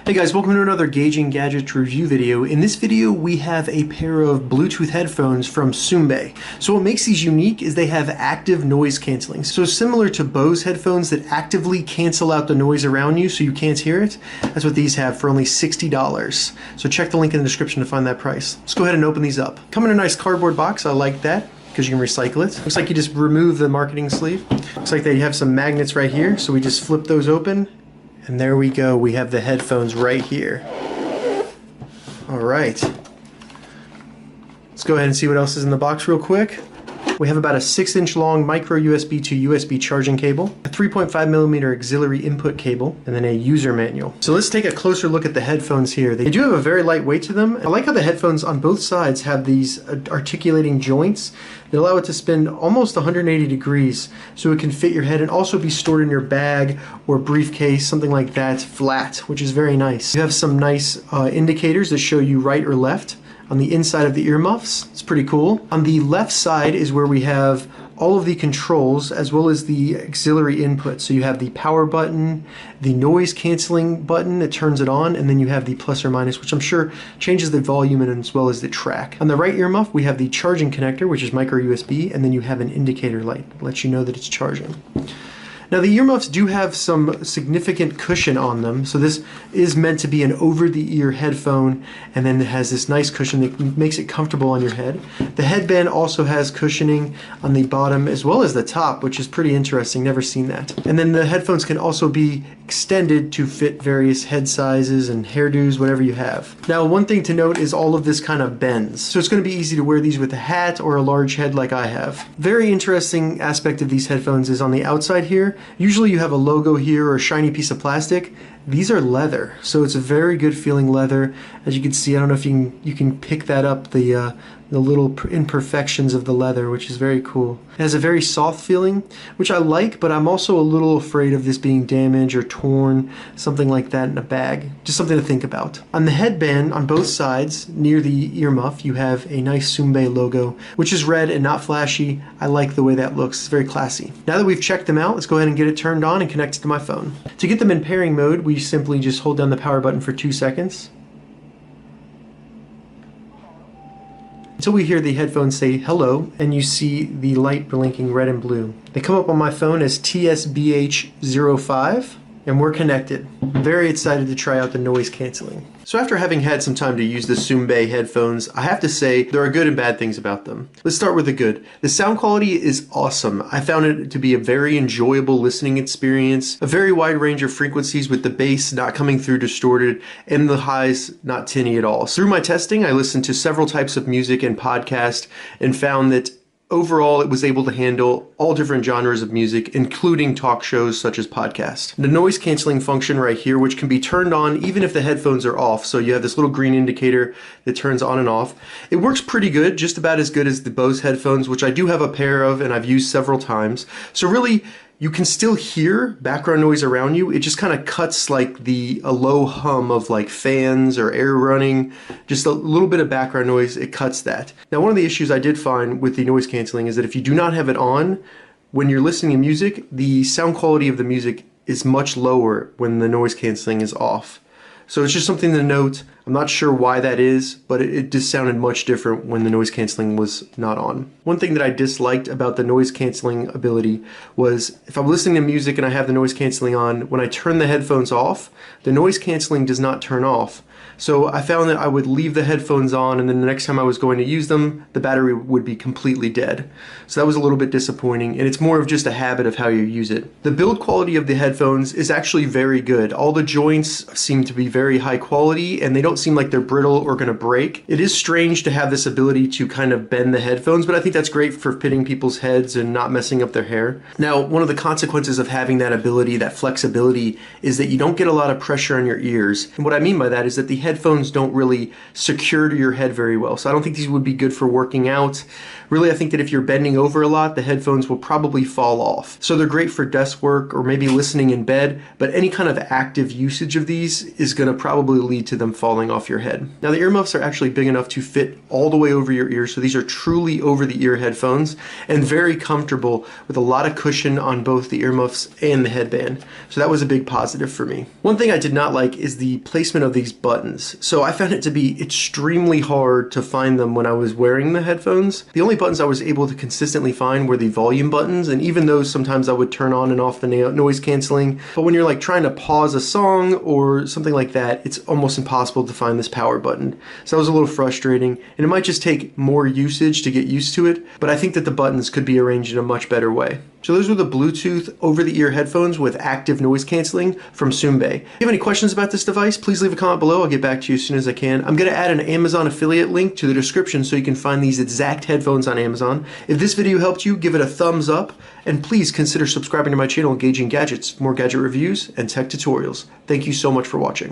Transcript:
Hey guys, welcome to another Gauging Gadgets review video. In this video we have a pair of Bluetooth headphones from Tsumbay. So what makes these unique is they have active noise cancelling. So similar to Bose headphones that actively cancel out the noise around you so you can't hear it, that's what these have for only $60. So check the link in the description to find that price. Let's go ahead and open these up. Come in a nice cardboard box, I like that, because you can recycle it. Looks like you just remove the marketing sleeve. Looks like they have some magnets right here, so we just flip those open. And there we go, we have the headphones right here. Alright. Let's go ahead and see what else is in the box real quick. We have about a 6-inch long micro USB to USB charging cable, a 3.5mm auxiliary input cable, and then a user manual. So let's take a closer look at the headphones here. They do have a very light weight to them. I like how the headphones on both sides have these articulating joints that allow it to spin almost 180 degrees so it can fit your head and also be stored in your bag or briefcase, something like that, flat, which is very nice. You have some nice indicators that show you right or left on the inside of the earmuffs. It's pretty cool. On the left side is where we have all of the controls as well as the auxiliary input. So you have the power button, the noise cancelling button that turns it on, and then you have the plus or minus, which I'm sure changes the volume and as well as the track. On the right earmuff, we have the charging connector, which is micro USB, and then you have an indicator light that lets you know that it's charging. Now the earmuffs do have some significant cushion on them, so this is meant to be an over-the-ear headphone, and then it has this nice cushion that makes it comfortable on your head. The headband also has cushioning on the bottom as well as the top, which is pretty interesting, never seen that. And then the headphones can also be extended to fit various head sizes and hairdos, whatever you have. Now one thing to note is all of this kind of bends, so it's going to be easy to wear these with a hat or a large head like I have. Very interesting aspect of these headphones is on the outside here. Usually you have a logo here or a shiny piece of plastic. These are leather, so it's a very good feeling leather. As you can see, I don't know if you can pick that up, the little imperfections of the leather, which is very cool. It has a very soft feeling, which I like, but I'm also a little afraid of this being damaged or torn, something like that in a bag. Just something to think about. On the headband, on both sides, near the earmuff, you have a nice Tsumbay logo, which is red and not flashy. I like the way that looks. It's very classy. Now that we've checked them out, let's go ahead and get it turned on and connect it to my phone. To get them in pairing mode, we simply just hold down the power button for 2 seconds. Until we hear the headphones say hello, and you see the light blinking red and blue. They come up on my phone as TS-BH05, and we're connected. I'm very excited to try out the noise cancelling. So after having had some time to use the Tsumbay headphones, I have to say there are good and bad things about them. Let's start with the good. The sound quality is awesome. I found it to be a very enjoyable listening experience, a very wide range of frequencies with the bass not coming through distorted and the highs not tinny at all. So through my testing, I listened to several types of music and podcasts and found that overall, it was able to handle all different genres of music, including talk shows such as podcasts. The noise cancelling function right here, which can be turned on even if the headphones are off, so you have this little green indicator that turns on and off. It works pretty good, just about as good as the Bose headphones, which I do have a pair of and I've used several times. So really, you can still hear background noise around you. It just kind of cuts like a low hum of like fans or air running, just a little bit of background noise, it cuts that. Now one of the issues I did find with the noise cancelling is that if you do not have it on, when you're listening to music, the sound quality of the music is much lower when the noise cancelling is off. So it's just something to note. I'm not sure why that is, but it just sounded much different when the noise cancelling was not on. One thing that I disliked about the noise cancelling ability was if I'm listening to music and I have the noise cancelling on, when I turn the headphones off, the noise cancelling does not turn off. So I found that I would leave the headphones on and then the next time I was going to use them, the battery would be completely dead. So that was a little bit disappointing, and it's more of just a habit of how you use it. The build quality of the headphones is actually very good. All the joints seem to be very high quality and they don't seem like they're brittle or going to break. It is strange to have this ability to kind of bend the headphones, but I think that's great for fitting people's heads and not messing up their hair. Now, one of the consequences of having that ability, that flexibility, is that you don't get a lot of pressure on your ears. And what I mean by that is that the headphones don't really secure to your head very well. So I don't think these would be good for working out. Really, I think that if you're bending over a lot, the headphones will probably fall off. So they're great for desk work or maybe listening in bed, but any kind of active usage of these is going to probably lead to them falling falling off your head. Now the earmuffs are actually big enough to fit all the way over your ear, so these are truly over-the-ear headphones and very comfortable with a lot of cushion on both the earmuffs and the headband. So that was a big positive for me. One thing I did not like is the placement of these buttons. So I found it to be extremely hard to find them when I was wearing the headphones. The only buttons I was able to consistently find were the volume buttons, and even those sometimes I would turn on and off the noise canceling. But when you're like trying to pause a song or something like that, it's almost impossible to find this power button. So that was a little frustrating, and it might just take more usage to get used to it, but I think that the buttons could be arranged in a much better way. So those were the Bluetooth over-the-ear headphones with active noise cancelling from Tsumbay. If you have any questions about this device, please leave a comment below. I'll get back to you as soon as I can. I'm going to add an Amazon affiliate link to the description so you can find these exact headphones on Amazon. If this video helped you, give it a thumbs up, and please consider subscribing to my channel, Engaging Gadgets, for more gadget reviews and tech tutorials. Thank you so much for watching.